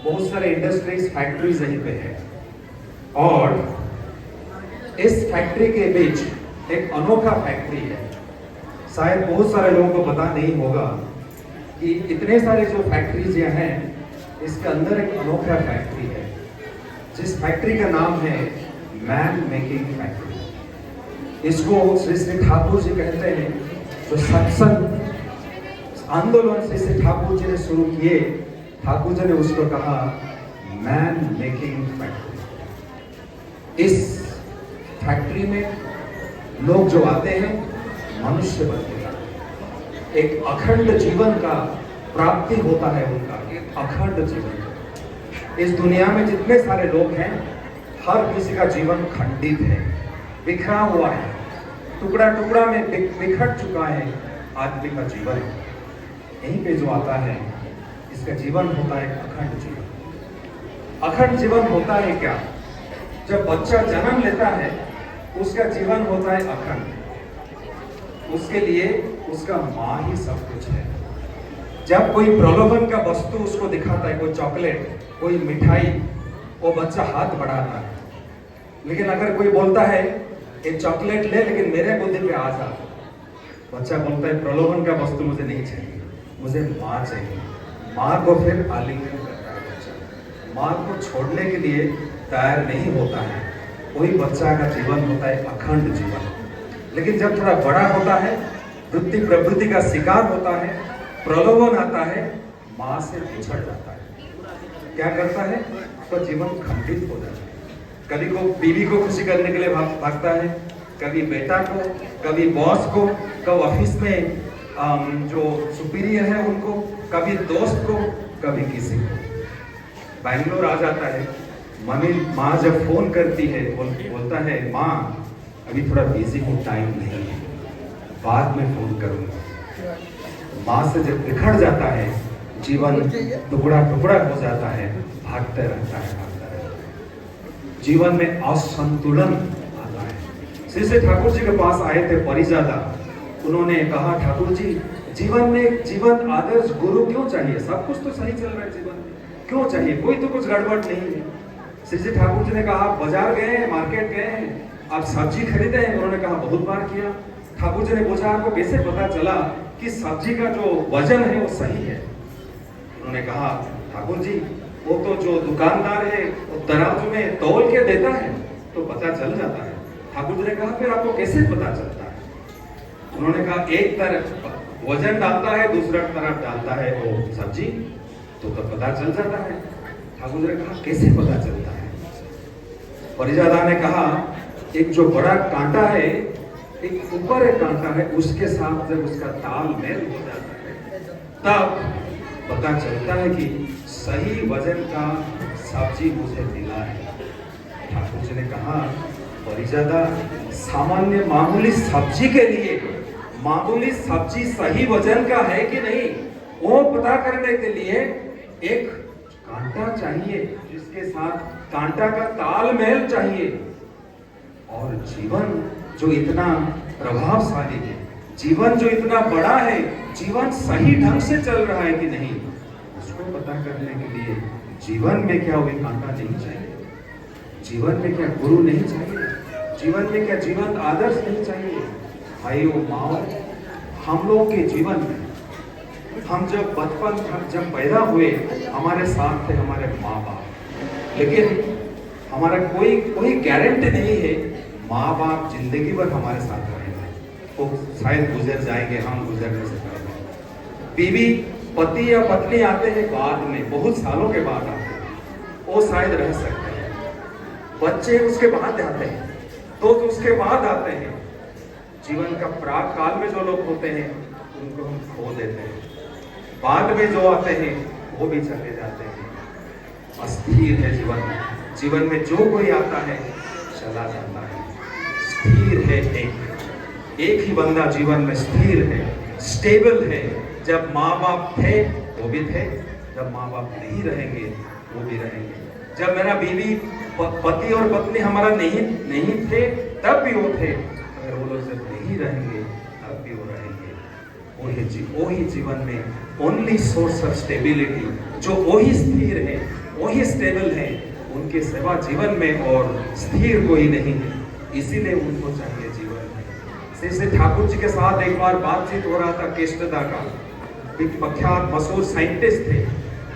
बहुत सारे industries factories यहीं पे है और इस फैक्ट्री के बीच एक अनोखा फैक्ट्री है। शायद बहुत सारे लोगों को पता नहीं होगा कि इतने सारे जो फैक्ट्रीज यहाँ हैं इसके अंदर एक अनोखा फैक्ट्री है जिस फैक्ट्री का नाम है मैन मेकिंग फैक्ट्री। इसको श्री श्री ठाकुर जी कहते हैं। जो सत्संग आंदोलन श्री श्री ठाकुर जी ने शुरू किए, ठाकुर जी ने उसको कहा मैन मेकिंग फैक्ट्री। इस फैक्ट्री में लोग जो आते हैं मनुष्य बनते हैं, एक अखंड जीवन का प्राप्ति होता है उनका, एक अखंड जीवन। इस दुनिया में जितने सारे लोग हैं हर किसी का जीवन खंडित है, बिखरा हुआ है, टुकड़ा टुकड़ा में बिखर चुका है आदमी का जीवन। यहीं पे जो आता है इसका जीवन होता है अखंड जीवन। अखंड जीवन होता है क्या? जब बच्चा जन्म लेता है उसका जीवन होता है अखंड। उसके लिए उसका माँ ही सब कुछ है। जब कोई प्रलोभन का वस्तु उसको दिखाता है, कोई चॉकलेट, कोई मिठाई, वो बच्चा हाथ बढ़ाता है। लेकिन अगर कोई बोलता है ये चॉकलेट ले लेकिन मेरे गोदी पे आ जा, बच्चा बोलता है प्रलोभन का वस्तु मुझे नहीं चाहिए, मुझे माँ चाहिए। माँ को फिर आलिंगन करता है बच्चा, माँ को छोड़ने के लिए तैयार नहीं होता है। वही बच्चा का जीवन होता है अखंड जीवन। लेकिन जब थोड़ा बड़ा होता है, वृत्ति प्रवृत्ति का शिकार होता है, प्रलोभन आता है, माँ से बिछड़ जाता है। क्या करता है? तो जीवन खंडित हो जाता है। कभी को बीवी को खुशी करने के लिए भागता है, कभी बेटा को, कभी बॉस को, कभी ऑफिस में जो सुपीरियर है उनको, कभी दोस्त को, कभी किसी को। बैंगलोर आ जाता है, मम्मी माँ जब फोन करती है बोलता है माँ अभी थोड़ा बिजी हूँ, टाइम नहीं है, बाद में फोन करूँगा। माँ से जब बिखर जाता है जीवन टुकड़ा टुकड़ा हो जाता है, भागते रहता है, भागता रहता है। जीवन में असंतुलन आता है। श्री श्री ठाकुर जी के पास आए थे परिजादा। उन्होंने कहा ठाकुर जी जीवन में जीवन आदर्श गुरु क्यों चाहिए? सब कुछ तो सही चल रहा है जीवन में, क्यों चाहिए? कोई तो कुछ गड़बड़ नहीं है। श्री श्री ठाकुर जी ने कहा बाजार गए हैं, मार्केट गए हैं, आप सब्जी खरीदे हैं? उन्होंने कहा बहुत बार किया। ठाकुर जी ने पूछा आपको कैसे पता चला कि सब्जी का जो वजन है वो सही है? उन्होंने कहा ठाकुर जी वो तो जो दुकानदार है वो तराजू में तौल के देता है तो पता चल जाता है। ठाकुर जी ने कहा फिर आपको कैसे पता चलता है? उन्होंने कहा एक तरफ वजन डालता है, दूसरा तरफ डालता है वो सब्जी, तो पता चल जाता है। ठाकुर जी ने कहा कैसे पता चलता है? परिजादा ने कहा एक जो बड़ा कांटा है, एक ऊपर एक कांटा है, उसके साथ जब उसका तालमेल हो जाता है तब पता चलता है कि सही वजन का सब्जी मुझे मिला है। ठाकुर जी ने कहा परिजादा सामान्य मामूली सब्जी के लिए मामूली सब्जी सही वजन का है कि नहीं वो पता करने के लिए एक कांटा चाहिए, जिसके साथ कांटा का तालमेल चाहिए। और जीवन जो इतना प्रभावशाली है, जीवन जो इतना बड़ा है, जीवन सही ढंग से चल रहा है कि नहीं, उसको पता करने के लिए जीवन में क्या वही कांटा नहीं चाहिए? जीवन में क्या गुरु नहीं चाहिए? जीवन में क्या जीवन आदर्श नहीं चाहिए? भाइयों माओ, हम लोग के जीवन में हम जब बचपन जब पैदा हुए हमारे साथ थे हमारे माँ बाप, लेकिन हमारा कोई गारंटी नहीं है माँ बाप जिंदगी भर हमारे साथ रहेंगे। वो शायद गुजर जाएंगे, हम गुजरने से पहले। बीवी पति या पत्नी आते हैं बाद में, बहुत सालों के बाद आते हैं, वो शायद रह सकते हैं। बच्चे उसके बाद आते हैं, दोस्त उसके बाद आते हैं। जीवन का प्राक काल में जो लोग होते हैं उनको हम खो देते हैं, बाद में जो आते हैं वो भी चले जाते हैं। अस्थिर है जीवन। जीवन में जो कोई आता है चला जाता है। स्थिर है एक ही बंदा जीवन में स्थिर है, स्टेबल है। जब माँ बाप थे वो भी थे, जब माँ बाप नहीं रहेंगे वो भी रहेंगे। जब मेरा बीवी पति और पत्नी हमारा नहीं थे तब भी वो थे, अगर वो लोग जब नहीं रहेंगे तब भी वो रहेंगे। वही जीवन में ओनली सोर्स ऑफ स्टेबिलिटी, जो वही स्थिर है, वही स्टेबल है, उनके सिवा जीवन में और स्थिर कोई नहीं है, इसीलिए उनको चाहिए जीवन में। श्री श्री ठाकुर जी के साथ एक बार बातचीत हो रहा था केष्टदा का, एक प्रख्यात मशहूर साइंटिस्ट थे,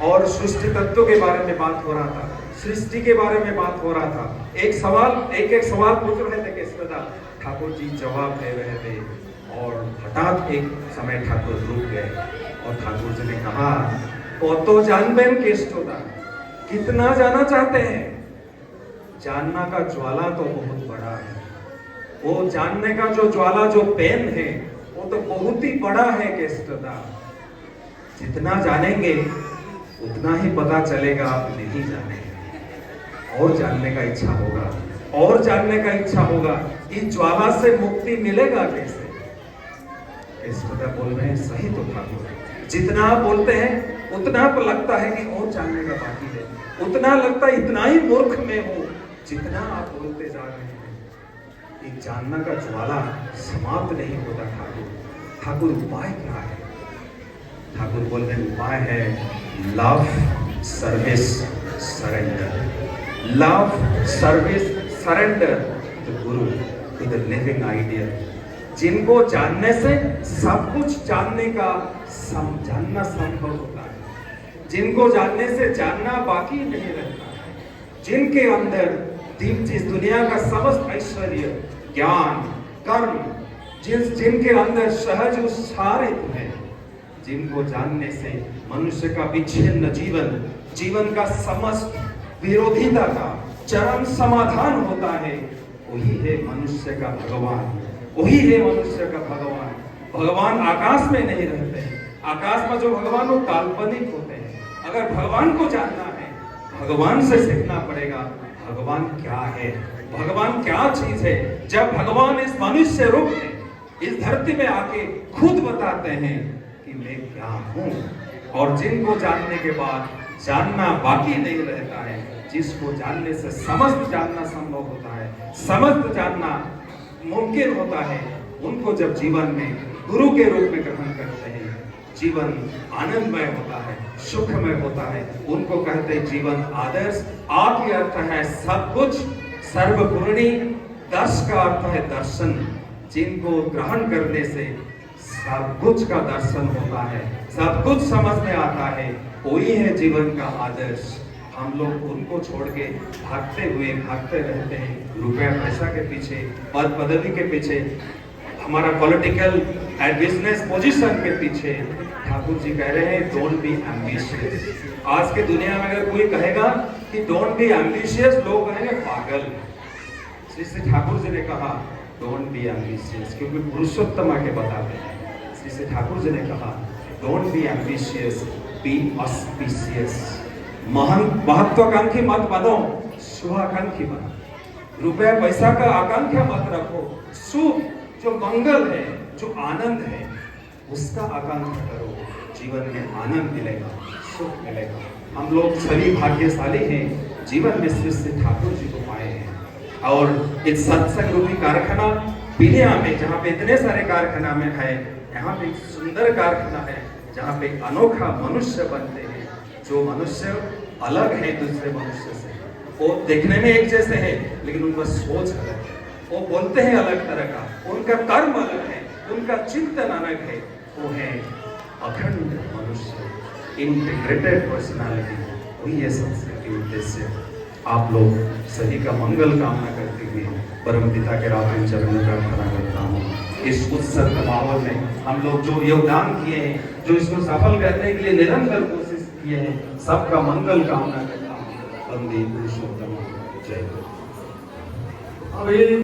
और सृष्टि तत्व के बारे में बात हो रहा था, सृष्टि के बारे में बात हो रहा था। एक सवाल पूछ रहे थे केष्टदा, ठाकुर जी जवाब दे रहे थे, और हठात एक समय ठाकुर रुक गए और ठाकुर जी ने कहा, तो जानबेन केष्टदा, कितना जाना चाहते हैं? जानना का ज्वाला तो बहुत बड़ा है, वो जानने का जो ज्वाला, जो पेन है, वो तो बहुत ही बड़ा है केष्टदा। जितना जानेंगे उतना ही पता चलेगा आप नहीं जाने, और जानने का इच्छा होगा, और जानने का इच्छा होगा। इस ज्वाला से मुक्ति मिलेगा कैसे? केष्टदा बोल रहे हैं, सही तो ठाकुर, जितना आप बोलते हैं उतना आप लगता है कि और जानने का बाकी है, उतना लगता है इतना ही मूर्ख में हूं, जितना आप बोलते जा रहे हैं। ये जानना का ज्वाला समाप्त नहीं होता ठाकुर। ठाकुर उपाय क्या है? ठाकुर बोल रहे हैं, उपाय है love, service, surrender. Love, service, surrender to guru, to the living ideal. जिनको जानने से सब कुछ जानने का जानना संभव होता है, जिनको जानने से जानना बाकी नहीं रहता है, जिनके अंदर इस दुनिया का समस्त ऐश्वर्य, ज्ञान, कर्म, जिनके अंदर सहज उत्साहित है, जिनको जानने से मनुष्य का विच्छिन्न जीवन का समस्त विरोधिता का चरम समाधान होता है, वही है मनुष्य का भगवान, वही है मनुष्य का भगवान। भगवान आकाश में नहीं रहते हैं, आकाश में जो भगवान वो काल्पनिक होते हैं। अगर भगवान को जानना है, भगवान से सीखना पड़ेगा, भगवान क्या है, भगवान क्या चीज है। जब भगवान इस मनुष्य रूप में इस धरती में आके खुद बताते हैं कि मैं क्या हूँ, और जिनको जानने के बाद जानना बाकी नहीं रहता है, जिसको जानने से समस्त जानना संभव होता है, समस्त जानना मुमकिन होता है, उनको जब जीवन में गुरु के रूप में ग्रहण करते हैं, जीवन आनंदमय होता है, सुखमय होता है। उनको कहते हैं जीवन आदर्श। आ के अर्थ है सब कुछ, सर्वपूर्णी। दर्श का अर्थ है दर्शन, जिनको ग्रहण करने से सब कुछ का दर्शन होता है, सब कुछ समझ में आता है, वही है जीवन का आदर्श। हम लोग उनको छोड़ के भागते रहते हैं, रुपया पैसा के पीछे, पद पदवी के पीछे, हमारा पॉलिटिकल एंड बिजनेस पोजीशन के पीछे। ठाकुर जी कह रहे हैं डोंट बी एम्बिशियस। आज के दुनिया में अगर कोई कहेगा कि डोंट बी एम्बिशियस, लोग कहेंगे पागल। श्री श्री ठाकुर जी ने कहा डोंट बी एम्बिशियस, क्योंकि पुरुषोत्तमा के बताते हैं। श्री श्री ठाकुर जी ने कहा don't be ambitious, B auspicious. महत्वाकांक्षी मत बनो, शुभाकांक्षी बनो। रुपया पैसा का आकांक्षा मत रखो, शुभ जो मंगल है, जो आनंद है, उसका आकांक्षा करो। जीवन में आनंद मिलेगा, सुख मिलेगा। हम लोग सभी भाग्यशाली हैं, जीवन में श्री श्री ठाकुर जी को पाए हैं। और इस सत्संग रूपी कारखाना पिलिया में, जहाँ पे इतने सारे कारखाना में है, यहाँ पे एक सुंदर कारखाना है, जहाँ पे अनोखा मनुष्य बनते हैं, जो मनुष्य अलग है दूसरे मनुष्य से। वो देखने में एक जैसे हैं, लेकिन उनका सोच अलग है, वो बोलते हैं अलग तरह का, उनका कर्म अलग है, उनका चिंतन अलग है। वो है अखंड मनुष्य, इंटीग्रेटेड पर्सनालिटी। वही है सत्संग के उद्देश्य। आप लोग सभी का मंगल कामना करते हुए परम पिता के रात्रि चरण में प्रार्थना करता हूँ। इस उत्सव माहौल में हम लोग जो योगदान किए हैं, जो इसको सफल करने के लिए निरंतर कोशिश किए हैं, सबका मंगल कामना करता हूँ। वंदे पुरुषोत्तम, जय हो।